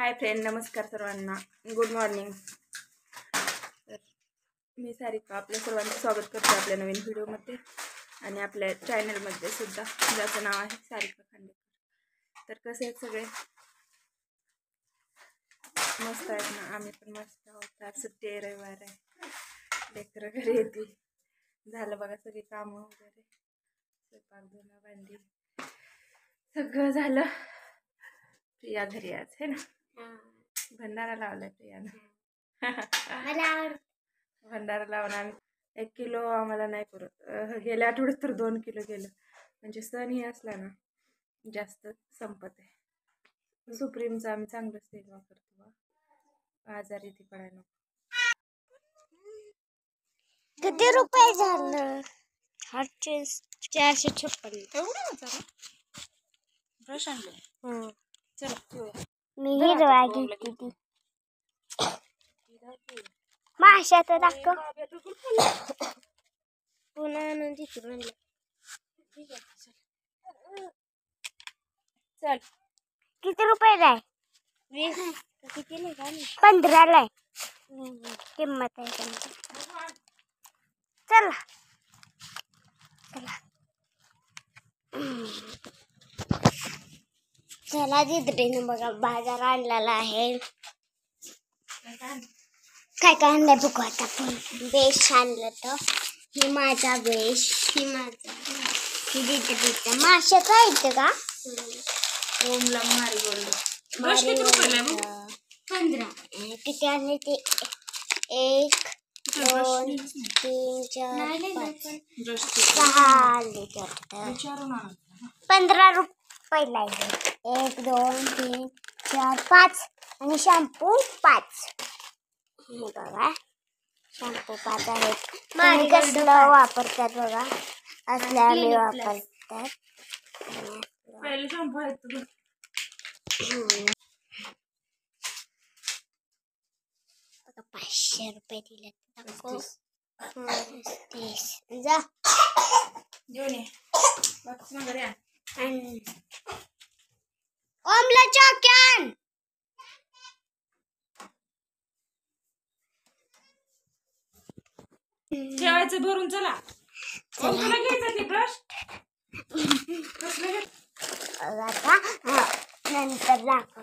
Hi friend, नमस्कार सर्वांना, good morning. तर मी सारिका आपल्या सर्वांचं स्वागत करते आपल्या नवीन व्हिडिओमध्ये आणि आपल्या चॅनलमध्ये सुद्धा, ज्याचं नाव आहे सारिका खांडेकर। तर कसे आहेत सगळे? मस्त आहेत ना? आम्ही पण मस्त आहोत। आज सुट्टी आहे, रविवार आहे, लेकरं घरी येते। झालं बघा सगळी कामं वगैरे, स्वयंपाक धुणं भांडी सगळं झालं। प्रिया घरी आज है ना? भंडारा लावलाय प्रियानं। भंडारा लावून आम्ही 1 किलो आम्हाला नाही पुरत। गेल्या आठवड्यात तर 2 किलो गेलं। म्हणजे सण ही असला ना जास्त संपत आहे। सुप्रीमचं आम्ही चांगलं तेल वापरतो, आजारी ती पडायला नको। किती रुपये झालं? 456 एवढं ब्रश आणले। चल घेऊया। मी हिरवा घेतली ती माशात दाखव पुन्हा आणून तिकडून चल किती रुपयाला आहे? 20 किती नाही 15 ला आहे किंमत आहे त्यांची। चला चला चला दिदरीने बघा बाजार आणलेला आहे। काय काय आणलंय बघू आता आपण। बेश आणलं तर ही माझा बेश, ही माझा, ही दिदरीचा। माशा काय येतं का? ओमला मारीगोल्ड। किती आणले ते? 1 2 3 4 5 6 आणले तर 15 रुपयाला आहे। 1 2 3 4 5 आणि शॅम्पू 5। बघा शॅम्पू 5 आहेत। तुम्ही कसलं वापरतात बघा, असल्या आम्ही वापरतात। पहिले शॅम्पू आहेत तुझं। आता 500 रुपये दिले। 30 जा घेऊन ये बॉक्स वगैरे आण। ओमला चॉकॅन ठेवायचं भरून। चला ओम तुला घ्यायचं ते ब्रश आता नंतर दाखव।